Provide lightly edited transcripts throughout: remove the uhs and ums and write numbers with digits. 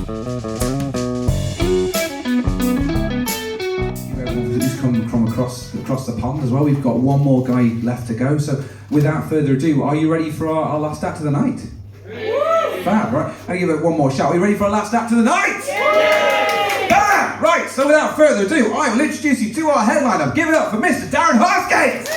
Who's come from across the pond as well. We've got one more guy left to go. So without further ado, are you ready for our last act of the night? Fab, right? I'll give it one more shout. Are you ready for our last act of the night? Fab, right. So without further ado, I will introduce you to our headliner. Give it up for Mr. Darren Hoskins.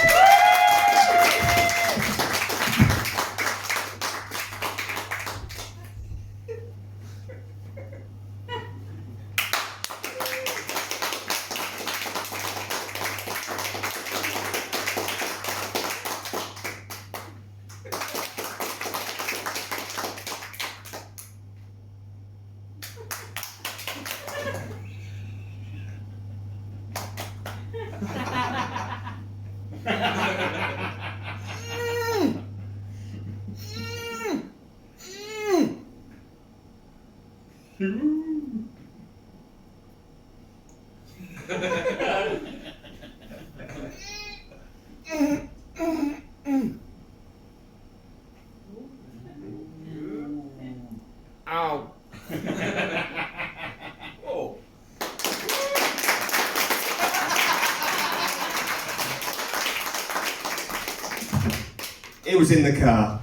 Ow. Oh. It was in the car.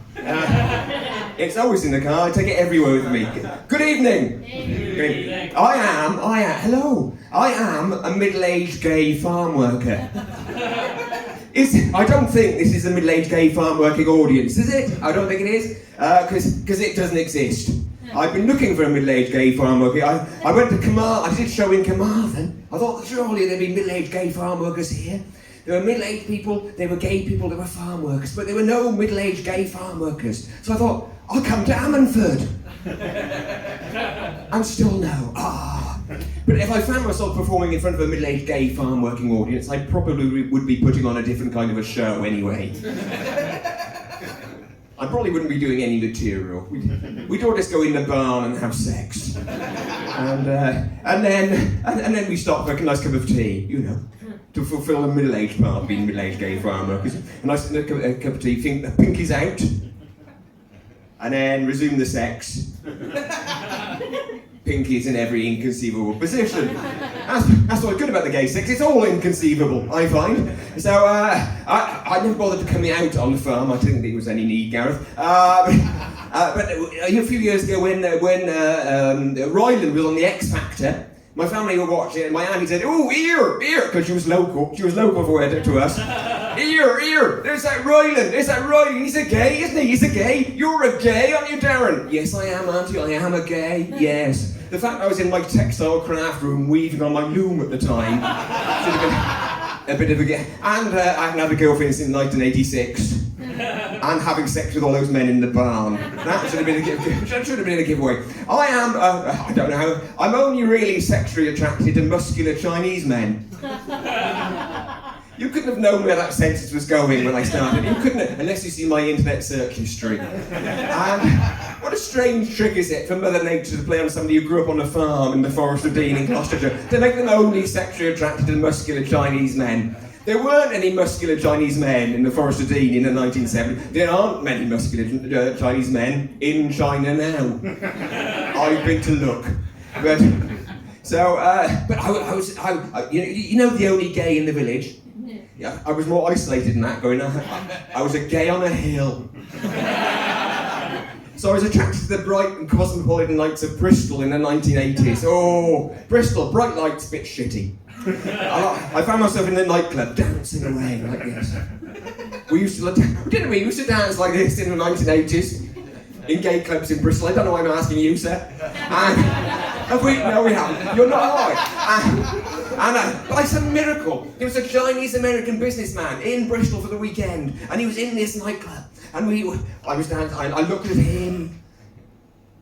It's always in the car. I take it everywhere with me. Good evening. Good evening. I am a middle-aged gay farm worker. I don't think this is a middle-aged gay farm working audience, is it? I don't think it is, because it doesn't exist. I've been looking for a middle-aged gay farm worker. I went to Carmarthen. I did a show in Carmarthen. I thought surely there'd be middle-aged gay farm workers here. There were middle-aged people, there were gay people, there were farm workers, but there were no middle-aged gay farm workers. So I thought, I'll come to Ammanford. And still no. But if I found myself performing in front of a middle-aged gay farm working audience, I probably would be putting on a different kind of a show anyway. I probably wouldn't be doing any material. We'd all just go in the barn and have sex. And then we stop for a nice cup of tea, you know, to fulfill the middle-aged part of being middle-aged gay farm workers. A nice cup of tea, think the pinky's out. And then resume the sex. Pinky's in every inconceivable position. That's what's good about the gay sex, it's all inconceivable, I find. So, I never bothered to come out on the farm, I didn't think there was any need, Gareth. But a few years ago when Ryland was on the X Factor, my family were watching it and my auntie said, "Oh, here," because she was local to us. Here, there's that Ryland, he's a gay, isn't he? He's a gay. You're a gay, aren't you, Darren? Yes, I am, auntie, I am a gay, yes. The fact I was in my textile craft room weaving on my loom at the time should have been a bit of a gay. And I hadn't had a girlfriend since 1986. And having sex with all those men in the barn. That should have been a giveaway. I am, I don't know how, I'm only really sexually attracted to muscular Chinese men. You couldn't have known where that sentence was going when I started. You couldn't have, unless you see my internet search history. And what a strange trick is it for Mother Nature to play on somebody who grew up on a farm in the Forest of Dean in Gloucestershire to make them only sexually attracted to muscular Chinese men. There weren't any muscular Chinese men in the Forest of Dean in the 1970s. There aren't many muscular Chinese men in China now. I've been to look. But I was you know the only gay in the village? Yeah, I was more isolated than that, I was a gay on a hill. So I was attracted to the bright and cosmopolitan lights of Bristol in the 1980s. Oh, Bristol, bright lights, bit shitty. I found myself in the nightclub dancing away like this. We used to dance like this in the 1980s in gay clubs in Bristol. I don't know why I'm asking you, sir. And we? No, we haven't. You're not alive. By some miracle, there was a Chinese-American businessman in Bristol for the weekend, and he was in this nightclub. And I was dancing. I looked at him,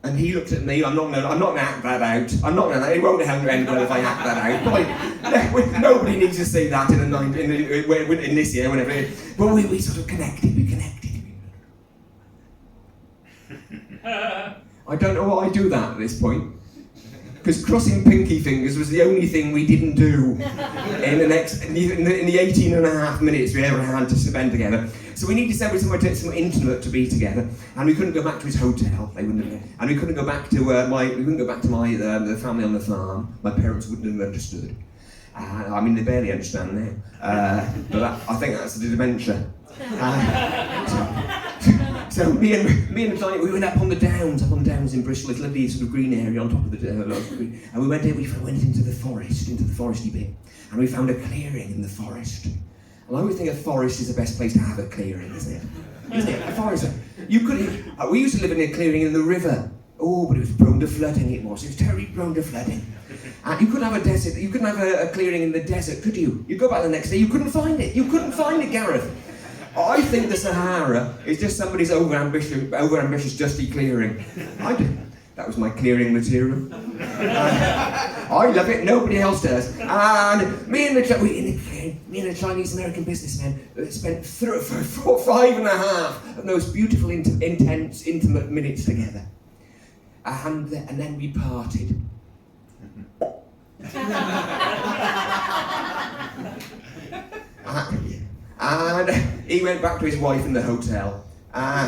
and he looked at me. I'm not gonna act that out. It won't end well if I act that out. But nobody needs to see that in this year, whenever. But we sort of connected. We connected. I don't know why I do that at this point. because crossing pinky fingers was the only thing we didn't do in the 18 and a half minutes we ever had to spend together. So we needed somewhere intimate to be together, and we couldn't go back to his hotel. They wouldn't have, and we couldn't go back to the family on the farm. My parents wouldn't have understood. I mean, they barely understand now, but I think that's the dementia. So me and Johnny, we went up on the downs in Bristol, this lovely sort of green area on top of the and we went into the foresty bit, and we found a clearing in the forest. And I always think a forest is the best place to have a clearing, isn't it? Isn't it? A forest. We used to live in a clearing in the river. Oh, but it was prone to flooding. It was terribly prone to flooding. And you couldn't have a desert. You couldn't have a clearing in the desert, could you? You go back the next day, you couldn't find it. You couldn't find it, Gareth. I think the Sahara is just somebody's overambitious dusty clearing. That was my clearing material. I love it, nobody else does. And me and the Chinese American businessman spent 5.5 of those beautiful, intense, intimate minutes together. And then we parted. And he went back to his wife in the hotel. I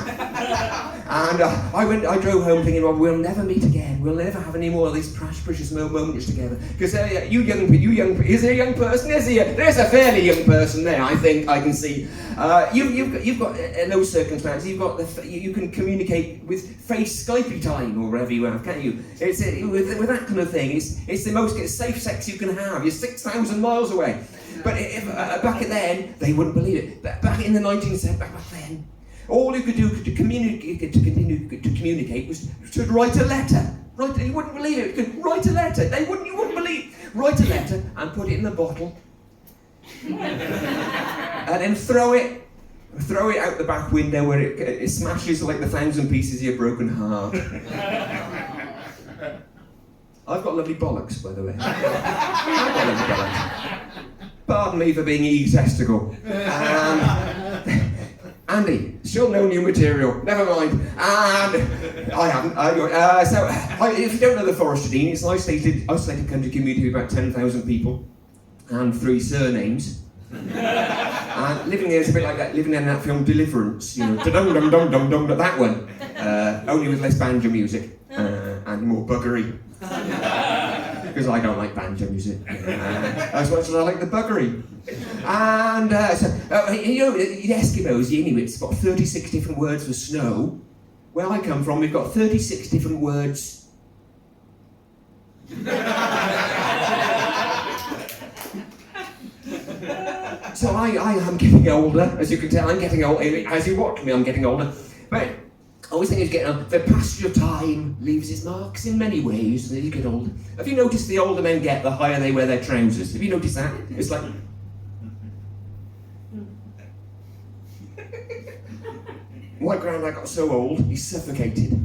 drove home thinking, well, we'll never meet again. We'll never have any more of these precious moments together. Because is there a young person? There's a fairly young person there. I think I can see. You've got in those circumstances. You can communicate with face Skype time or wherever you have, can't you? It's with that kind of thing. It's the most safe sex you can have. You're 6,000 miles away. But back then, they wouldn't believe it. Back in the 1970s, back then, all you could do to communicate was to write a letter. You wouldn't believe it. You could write a letter. You wouldn't believe. Write a letter and put it in a bottle, and then throw it out the back window where it smashes like 1,000 pieces of your broken heart. I've got lovely bollocks, by the way. I've got lovely bollocks. Pardon me for being egotistical. Andy, still no new material. Never mind. And I haven't. If you don't know the Forest of Dean, it's an isolated country community of about 10,000 people and 3 surnames. And living there is a bit like that, living in that film Deliverance, dum-dum-dum-dum-dum, that one. Only with less banjo music and more buggery. Because I don't like banjo music as much as I like the buggery. And the Eskimos, the Inuits, got 36 different words for snow. Where I come from, we've got 36 different words. So I am getting older, as you can tell. I'm getting old. As you watch me, I'm getting older. But I always think it's getting older. The passage of time leaves its marks in many ways as you get older. Have you noticed the older men get, the higher they wear their trousers? Have you noticed that? It's like... My granddad got so old, he suffocated.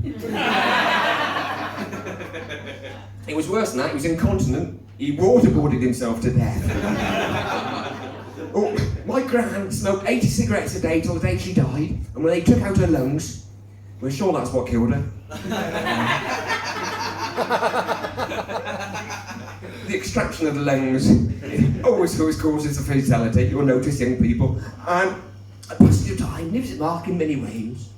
It was worse than that, he was incontinent. He waterboarded himself to death. Oh, my gran smoked 80 cigarettes a day till the day she died, and when they took out her lungs, we're sure that's what killed her. The extraction of the lungs always causes a fatality, you'll notice, young people. And a passage of time leaves its mark in many ways.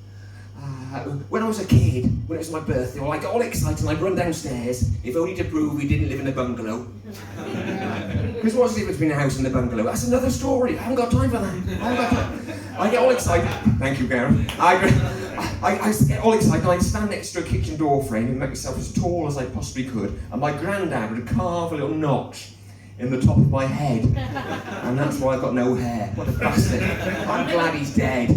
When I was a kid, when it was my birthday, I got all excited and I'd run downstairs, if only to prove we didn't live in a bungalow. Because what's the difference between a house and a bungalow? That's another story. I haven't got time for that. I get all excited. Thank you, Garen. I get all excited and I'd stand next to a kitchen door frame and make myself as tall as I possibly could, and my granddad would carve a little notch in the top of my head, and that's why I've got no hair. What a bastard. I'm glad he's dead.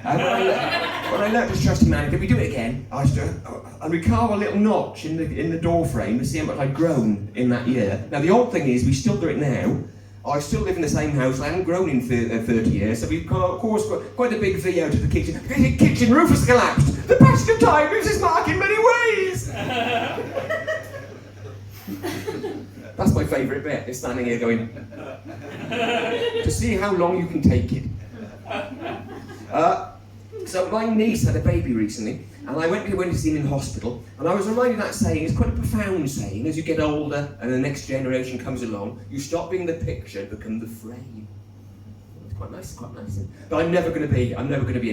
When I learnt to trust humanity, did we do it again? And we carve a little notch in the door frame to see how much I'd grown in that year. Now the odd thing is, we still do it now. I still live in the same house, I haven't grown in 30 years, so we've of course got quite a big V out of the kitchen. The kitchen roof has collapsed! The passage of time leaves its mark in many ways! That's my favourite bit, is standing here going, to see how long you can take it. So my niece had a baby recently, And I went to see him in hospital, and I was reminded of that saying. It's quite a profound saying. As you get older and the next generation comes along, you stop being the picture, become the frame. It's quite nice, But I'm never going to be anybody. I'm never going to be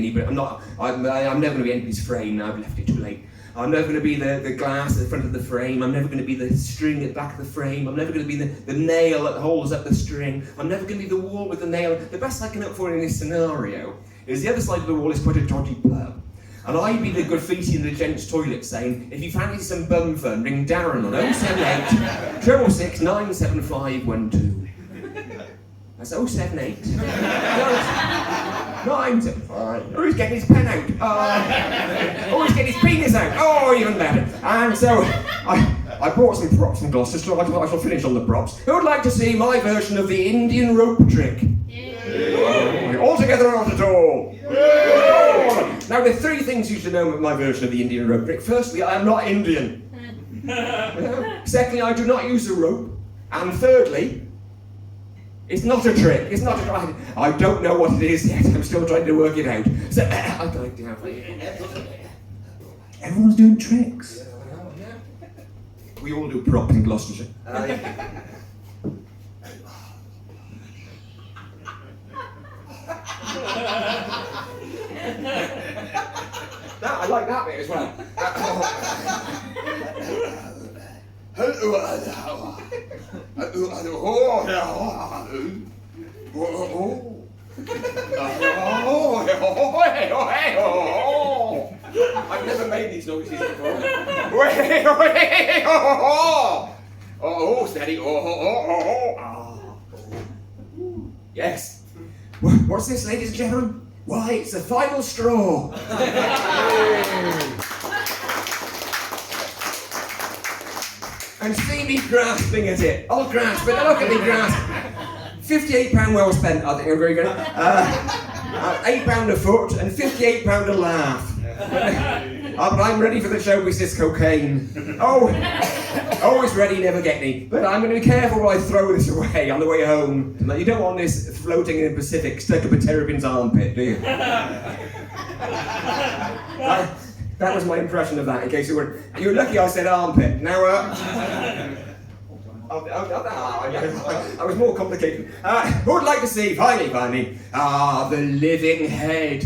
anybody's frame now. I've left it too late. I'm never going to be the glass at the front of the frame. I'm never going to be the string at the back of the frame. I'm never going to be the nail that holds up the string. I'm never going to be the wall with the nail. The best I can hope for in this scenario is the other side of the wall is quite a dodgy pub. And I'd be the graffiti in the gents' toilet saying, if you fancy some bum fun, ring Darren on 078 666 97512. That's 078 975. Oh, he's getting his pen out. Oh, he's getting his penis out. Oh, even better. And so I brought some props from Gloucester, so I shall finish on the props. Who would like to see my version of the Indian rope trick? Yeah. All together or not at all? Yeah. Now, there are three things you should know about my version of the Indian rope trick. Firstly, I am not Indian. Secondly, I do not use a rope. And thirdly, it's not a trick. It's not a trick. I don't know what it is yet. I'm still trying to work it out. So, I'd like to have Everyone's doing tricks. We all do props in Gloucestershire. I like that bit as well. I've never made these noises before. Oh, steady. Yes. What's this, ladies and gentlemen? Why, it's the final straw. And see me grasping at it. I'll grasp it. Look at me grasp. £58 well spent, I think I'm very good. £8 a foot and £58 a laugh. But I'm ready for the show business cocaine. Oh, always ready, never get any. But I'm going to be careful while I throw this away on the way home. You don't want this floating in the Pacific stuck up a terrapin's armpit, do you? That was my impression of that, in case you were lucky I said armpit. Now, I was more complicated. Who would like to see, finally, the living head?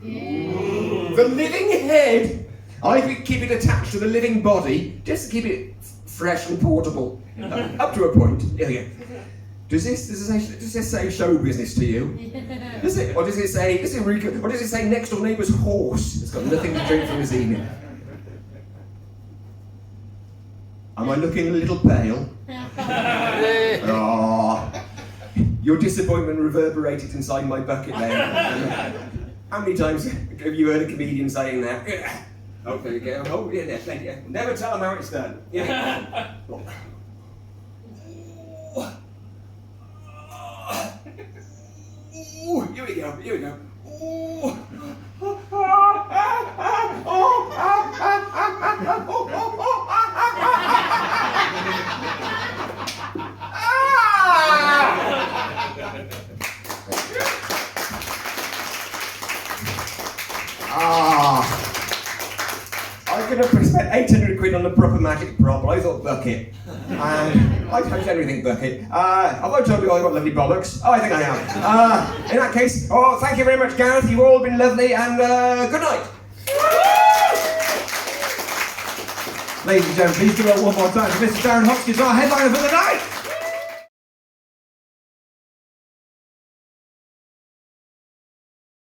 The living head? I could keep it attached to the living body, just to keep it fresh and portable. Up to a point. Here we go. Does this say show business to you? Does it? Or does it say next door neighbour's horse? It's got nothing to drink from this evening. Am I looking a little pale? Oh, your disappointment reverberated inside my bucket there. How many times have you heard a comedian saying that? Oh, there you go. Oh, yeah, there, plenty. Never tell them how it's done. Yeah. Ooh, here we go. Ooh. I could have spent 800 quid on a proper magic prop, but I thought bucket. And I generally think bucket. Have I told you I got lovely bollocks? Oh, I think I have. In that case, thank you very much, Gareth. You've all been lovely, and good night. Ladies and gentlemen, please give it up one more time for Mr. Darren Hoskins, our headliner for the night.